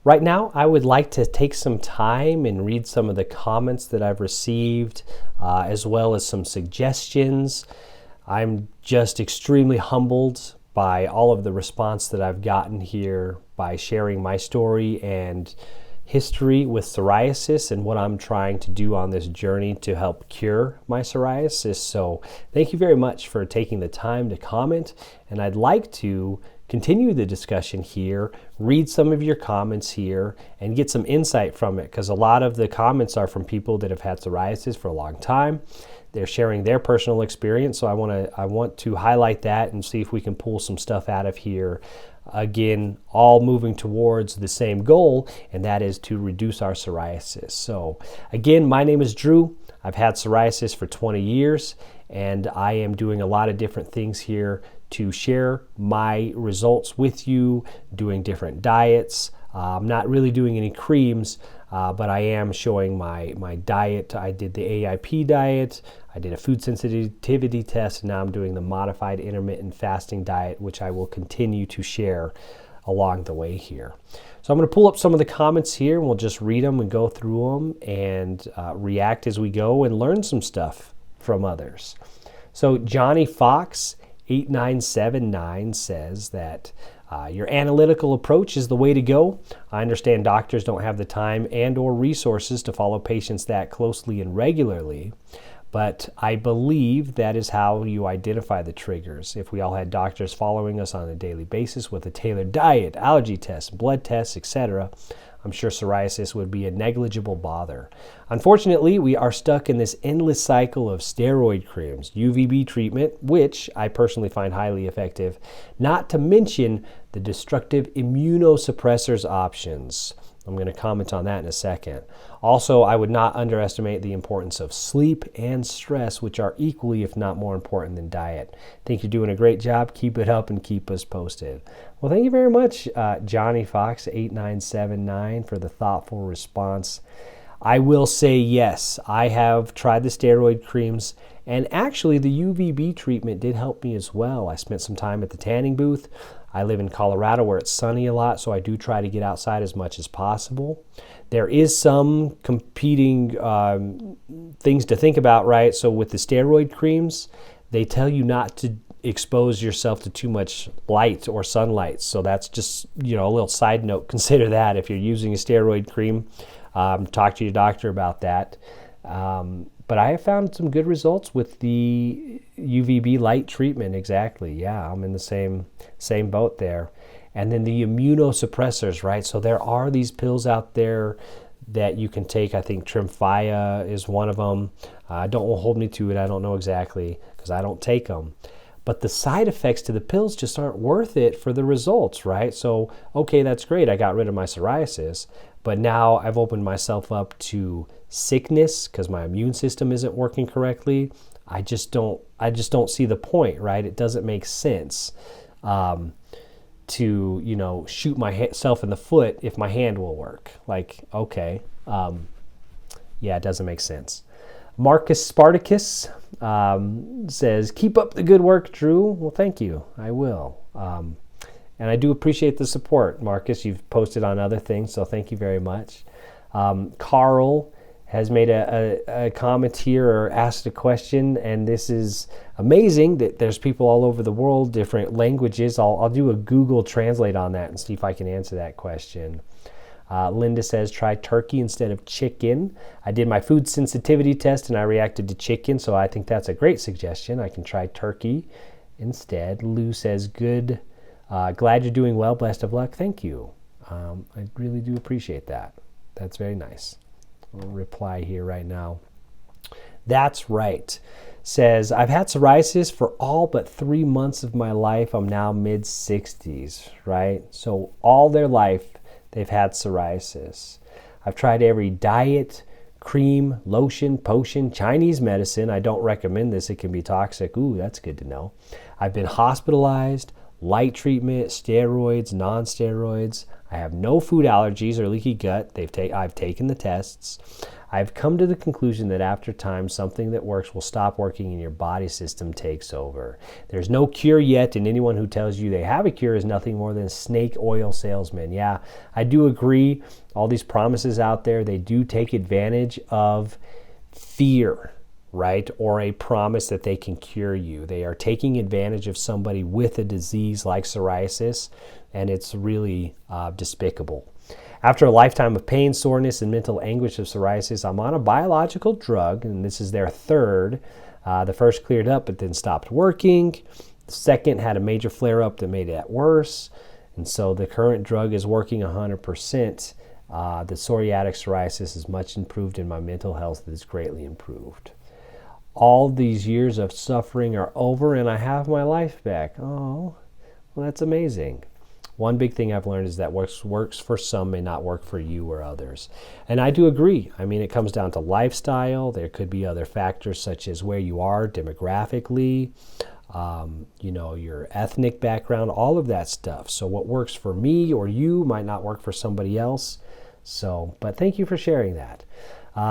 Right now, I would like to take some time and read some of the comments that I've received, as well as some suggestions. I'm just extremely humbled by all of the response that I've gotten here by sharing my story and history with psoriasis and what I'm trying to do on this journey to help cure my psoriasis. So thank you very much for taking the time to comment, and I'd like to continue the discussion here, read some of your comments here, and get some insight from it, because a lot of the comments are from people that have had psoriasis for a long time. They're sharing their personal experience, so I want to highlight that and see if we can pull some stuff out of here. Again, all moving towards the same goal, and that is to reduce our psoriasis. So again, my name is Drew. I've had psoriasis for 20 years, and I am doing a lot of different things here to share my results with you, doing different diets. I'm not really doing any creams, but I am showing my diet. I did the AIP diet, I did a food sensitivity test, and now I'm doing the modified intermittent fasting diet, which I will continue to share along the way here. So I'm going to pull up some of the comments here, and we'll just read them and go through them and react as we go and learn some stuff from others. So Johnny Fox 8979 says that your analytical approach is the way to go. I understand doctors don't have the time and or resources to follow patients that closely and regularly, but I believe that is how you identify the triggers. If we all had doctors following us on a daily basis with a tailored diet, allergy tests, blood tests, etc., I'm sure psoriasis would be a negligible bother. Unfortunately, we are stuck in this endless cycle of steroid creams, UVB treatment, which I personally find highly effective, not to mention the destructive immunosuppressors options. I'm going to comment on that in a second. Also, I would not underestimate the importance of sleep and stress, which are equally, if not more important than diet. I think you're doing a great job. Keep it up and keep us posted. Well, thank you very much, Johnny Fox 8979, for the thoughtful response. I will say yes, I have tried the steroid creams, and actually the UVB treatment did help me as well. I spent some time at the tanning booth. I live in Colorado where it's sunny a lot, so I do try to get outside as much as possible. There is some competing things to think about, right? So with the steroid creams, they tell you not to expose yourself to too much light or sunlight. So that's just, a little side note. Consider that if you're using a steroid cream. Talk to your doctor about that. But I have found some good results with the UVB light treatment. Exactly. Yeah, I'm in the same boat there. And then the immunosuppressors, right? So there are these pills out there that you can take. I think Tremfya is one of them. Don't hold me to it. I don't know exactly because I don't take them. But the side effects to the pills just aren't worth it for the results, right? So, okay, that's great. I got rid of my psoriasis, but now I've opened myself up to sickness because my immune system isn't working correctly. I just don't see the point, right? It doesn't make sense to shoot myself in the foot if my hand will work. Like, okay, yeah, it doesn't make sense. Marcus Spartacus says, keep up the good work, Drew. Well, thank you. I will. And I do appreciate the support, Marcus. You've posted on other things, so thank you very much. Carl has made a comment here or asked a question, and this is amazing that there's people all over the world, different languages. I'll do a Google Translate on that and see if I can answer that question. Linda says, try turkey instead of chicken. I did my food sensitivity test and I reacted to chicken, so I think that's a great suggestion. I can try turkey instead. Lou says, good. Glad you're doing well. Best of luck. Thank you. I really do appreciate that. That's very nice. I'll reply here right now. That's right. Says, I've had psoriasis for all but 3 months of my life. I'm now mid-60s, right? So all their life, they've had psoriasis. I've tried every diet, cream, lotion, potion, Chinese medicine. I don't recommend this. It can be toxic. Ooh, that's good to know. I've been hospitalized, light treatment, steroids, non-steroids. I have no food allergies or leaky gut. I've taken the tests. I've come to the conclusion that after time, something that works will stop working and your body system takes over. There's no cure yet, and anyone who tells you they have a cure is nothing more than a snake oil salesman. Yeah, I do agree. All these promises out there, they do take advantage of fear, right? Or a promise that they can cure you. They are taking advantage of somebody with a disease like psoriasis, and it's really despicable. After a lifetime of pain, soreness, and mental anguish of psoriasis, I'm on a biological drug, and this is their third. The first cleared up, but then stopped working. The second had a major flare-up that made it worse, and so the current drug is working 100%. The psoriatic psoriasis is much improved, and my mental health is greatly improved. All these years of suffering are over, and I have my life back. Oh, well, that's amazing. One big thing I've learned is that works for some may not work for you or others. And I do agree. I mean, it comes down to lifestyle. There could be other factors such as where you are demographically, your ethnic background, all of that stuff. So what works for me or you might not work for somebody else. But thank you for sharing that.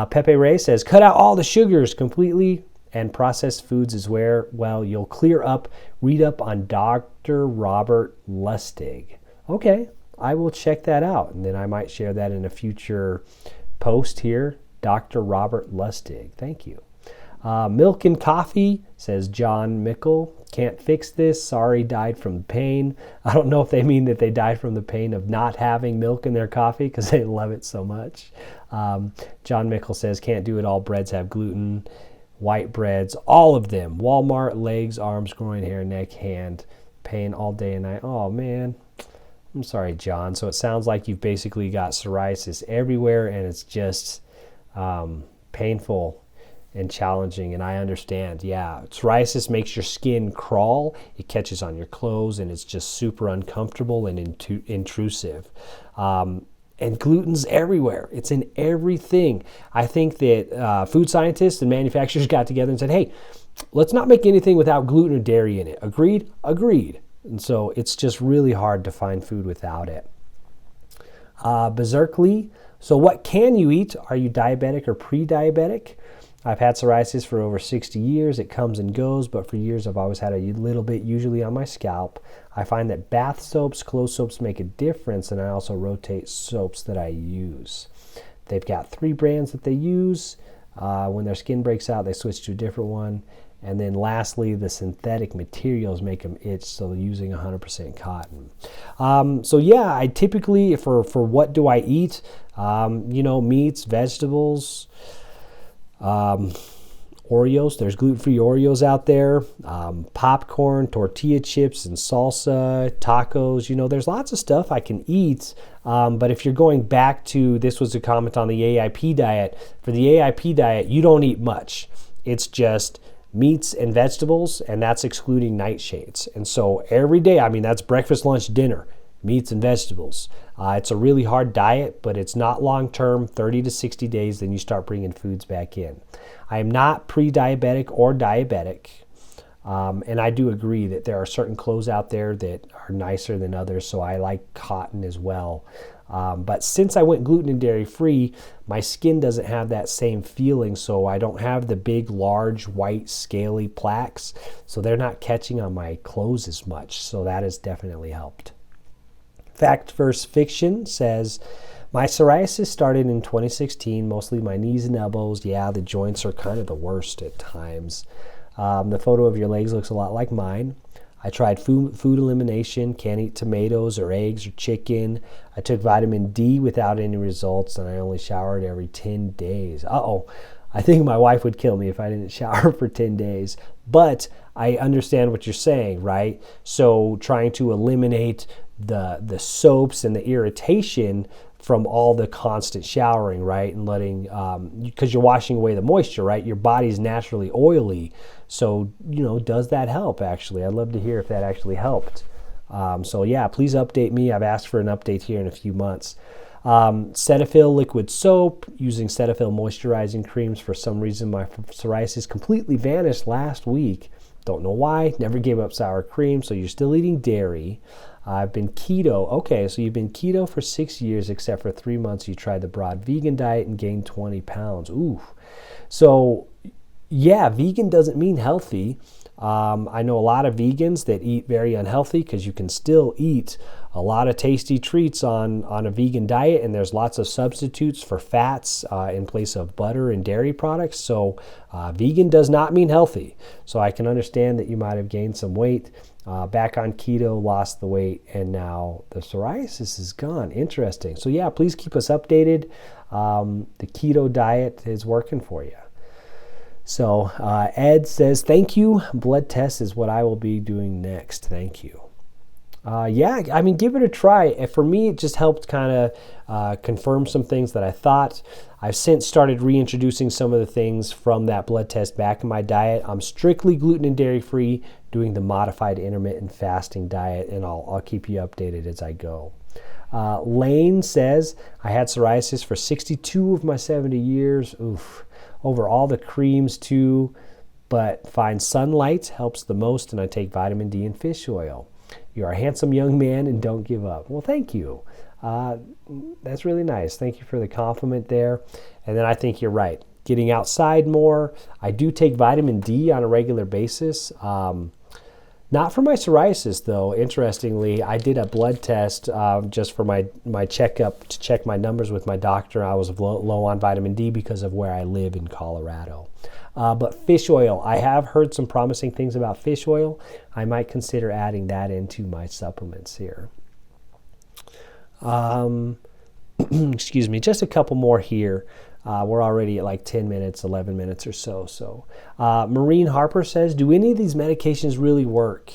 Pepe Ray says, cut out all the sugars completely, and processed foods is where, well, you'll clear up. Read up on Dr. Robert Lustig. Okay, I will check that out, and then I might share that in a future post here. Dr. Robert Lustig, thank you. Milk and coffee, says John Mickle. Can't fix this. Sorry, died from the pain. I don't know if they mean that they died from the pain of not having milk in their coffee because they love it so much. John Mickle says, can't do it all. Breads have gluten. White breads, all of them. Walmart, legs, arms, groin, hair, neck, hand. Pain all day and night. Oh, man. I'm sorry, John. So it sounds like you've basically got psoriasis everywhere, and it's just painful and challenging, and I understand. Yeah, psoriasis makes your skin crawl. It catches on your clothes, and it's just super uncomfortable and intrusive. And gluten's everywhere. It's in everything. I think that food scientists and manufacturers got together and said, hey, let's not make anything without gluten or dairy in it. Agreed? Agreed. And so it's just really hard to find food without it. Berserkly, so what can you eat? Are you diabetic or pre-diabetic? I've had psoriasis for over 60 years. It comes and goes, but for years I've always had a little bit, usually on my scalp. I find that bath soaps, clothes soaps make a difference, and I also rotate soaps that I use. They've got 3 brands that they use. When their skin breaks out, they switch to a different one. And then lastly, the synthetic materials make them itch, so using 100% cotton. So yeah, I typically, for what do I eat? Meats, vegetables, Oreos. There's gluten-free Oreos out there. Popcorn, tortilla chips, and salsa, tacos. There's lots of stuff I can eat. But if you're going back to, this was a comment on the AIP diet. For the AIP diet, you don't eat much. It's just meats and vegetables, and that's excluding nightshades. And so every day, that's breakfast, lunch, dinner, meats and vegetables. It's a really hard diet, but it's not long-term, 30 to 60 days, then you start bringing foods back in. I am not pre-diabetic or diabetic, and I do agree that there are certain clothes out there that are nicer than others, so I like cotton as well. But since I went gluten and dairy free, my skin doesn't have that same feeling, so I don't have the big, large, white, scaly plaques, so they're not catching on my clothes as much, so that has definitely helped. Fact vs. Fiction says, my psoriasis started in 2016, mostly my knees and elbows. Yeah, the joints are kind of the worst at times. The photo of your legs looks a lot like mine. I tried food elimination, can't eat tomatoes or eggs or chicken. I took vitamin D without any results, and I only showered every 10 days. Uh-oh, I think my wife would kill me if I didn't shower for 10 days. But I understand what you're saying, right? So trying to eliminate the soaps and the irritation from all the constant showering, right? And letting, because you're washing away the moisture, right? Your body's naturally oily. So, does that help actually? I'd love to hear if that actually helped. So yeah, please update me. I've asked for an update here in a few months. Cetaphil liquid soap, using Cetaphil moisturizing creams. For some reason, my psoriasis completely vanished last week. Don't know why. Never gave up sour cream. So you're still eating dairy. I've been keto. Okay, so you've been keto for 6 years, except for 3 months. You tried the broad vegan diet and gained 20 pounds. Ooh. So, yeah, vegan doesn't mean healthy. I know a lot of vegans that eat very unhealthy because you can still eat a lot of tasty treats on a vegan diet, and there's lots of substitutes for fats in place of butter and dairy products. So vegan does not mean healthy. So I can understand that you might have gained some weight, back on keto, lost the weight, and now the psoriasis is gone. Interesting. So yeah, please keep us updated. The keto diet is working for you. So Ed says, thank you. Blood test is what I will be doing next. Thank you. Yeah, I mean, give it a try. For me, it just helped kind of confirm some things that I thought. I've since started reintroducing some of the things from that blood test back in my diet. I'm strictly gluten and dairy free, doing the modified intermittent fasting diet, and I'll keep you updated as I go. Lane says, I had psoriasis for 62 of my 70 years. Oof. Over all the creams too, but find sunlight helps the most, and I take vitamin D and fish oil. You're a handsome young man and don't give up. Well, thank you. That's really nice. Thank you for the compliment there. And then I think you're right. Getting outside more. I do take vitamin D on a regular basis. Not for my psoriasis, though. Interestingly, I did a blood test just for my checkup to check my numbers with my doctor. I was low on vitamin D because of where I live in Colorado. But fish oil, I have heard some promising things about fish oil. I might consider adding that into my supplements here. Excuse me, just a couple more here. We're already at like 10 minutes, 11 minutes or so. Maureen Harper says, do any of these medications really work?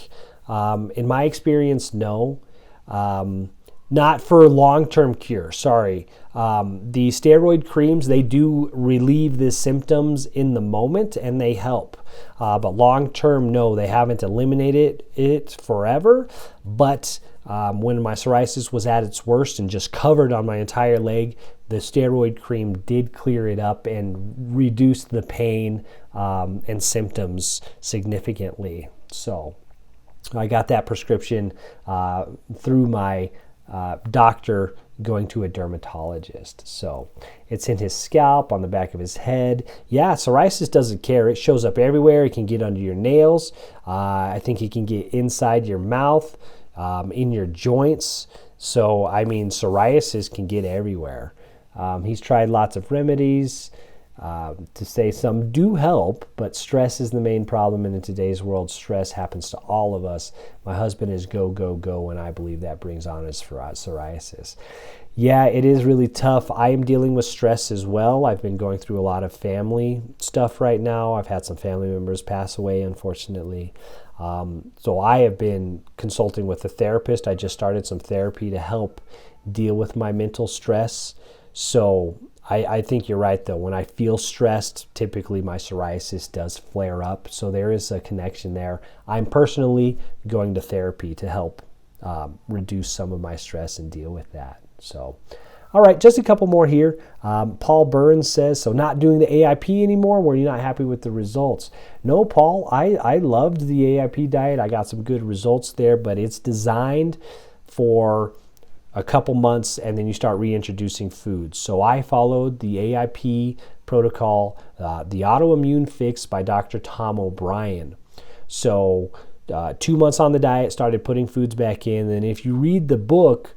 In my experience, no. Not for long-term cure, sorry. The steroid creams, they do relieve the symptoms in the moment and they help. But long-term, no, they haven't eliminated it forever. But when my psoriasis was at its worst and just covered on my entire leg, the steroid cream did clear it up and reduce the pain and symptoms significantly. So I got that prescription through my doctor going to a dermatologist. So it's in his scalp, on the back of his head. Yeah, psoriasis doesn't care. It shows up everywhere. It can get under your nails. I think it can get inside your mouth, in your joints. So, I mean, psoriasis can get everywhere. He's tried lots of remedies to say some do help, but stress is the main problem. And in today's world, stress happens to all of us. My husband is go, go, go, and I believe that brings on his psoriasis. Yeah, it is really tough. I am dealing with stress as well. I've been going through a lot of family stuff right now. I've had some family members pass away, unfortunately. So I have been consulting with a therapist. I just started some therapy to help deal with my mental stress. So I think you're right, though. When I feel stressed, typically my psoriasis does flare up. So there is a connection there. I'm personally going to therapy to help reduce some of my stress and deal with that. So, all right, just a couple more here. Paul Burns says, so not doing the AIP anymore? Were you not happy with the results? No, Paul, I loved the AIP diet. I got some good results there, but it's designed for a couple months and then you start reintroducing foods. So I followed the AIP protocol, the autoimmune fix by Dr. Tom O'Brien. So 2 months on the diet, started putting foods back in. And if you read the book,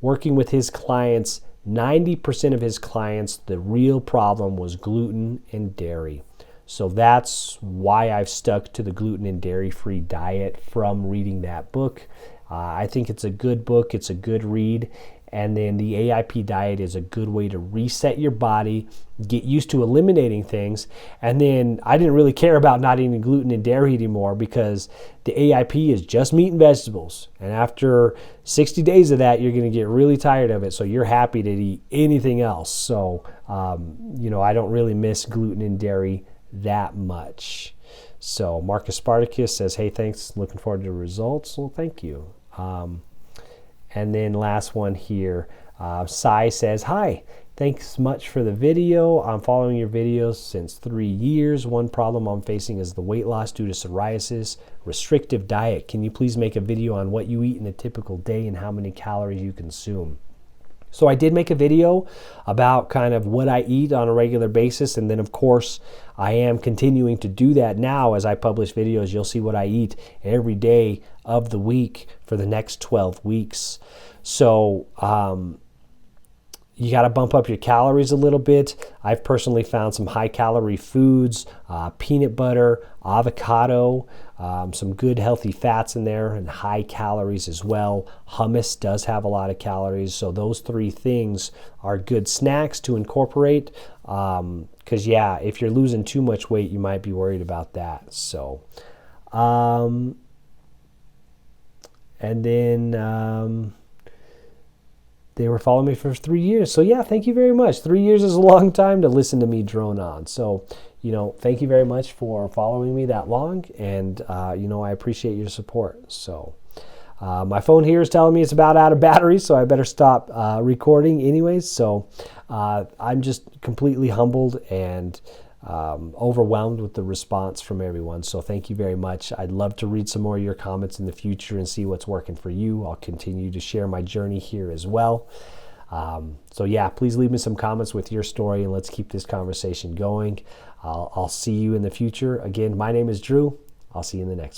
working with his clients, 90% of his clients, the real problem was gluten and dairy. So that's why I've stuck to the gluten and dairy-free diet from reading that book. I think it's a good book. It's a good read. And then the AIP diet is a good way to reset your body, get used to eliminating things. And then I didn't really care about not eating gluten and dairy anymore because the AIP is just meat and vegetables. And after 60 days of that, you're going to get really tired of it. So you're happy to eat anything else. So, I don't really miss gluten and dairy that much. So Marcus Spartacus says, hey, thanks. Looking forward to the results. Well, thank you. And then last one here, Sai says, hi, Thanks much for the video. I'm following your videos since 3 years. One problem I'm facing is the weight loss due to psoriasis. Restrictive diet. Can you please make a video on what you eat in a typical day and how many calories you consume? So I did make a video about kind of what I eat on a regular basis, and then of course I am continuing to do that now as I publish videos. You'll see what I eat every day of the week for the next 12 weeks. So you got to bump up your calories a little bit. I've personally found some high calorie foods, peanut butter, avocado, some good healthy fats in there, and high calories as well. Hummus does have a lot of calories, so those 3 things are good snacks to incorporate. Because yeah, if you're losing too much weight, you might be worried about that. So, and then they were following me for 3 years. So yeah, thank you very much. 3 years is a long time to listen to me drone on. So, thank you very much for following me that long. And, I appreciate your support. So my phone here is telling me it's about out of battery, so I better stop recording anyways. So I'm just completely humbled and overwhelmed with the response from everyone. So thank you very much. I'd love to read some more of your comments in the future and see what's working for you. I'll continue to share my journey here as well. So yeah, please leave me some comments with your story and let's keep this conversation going. I'll see you in the future. Again, my name is Drew. I'll see you in the next one.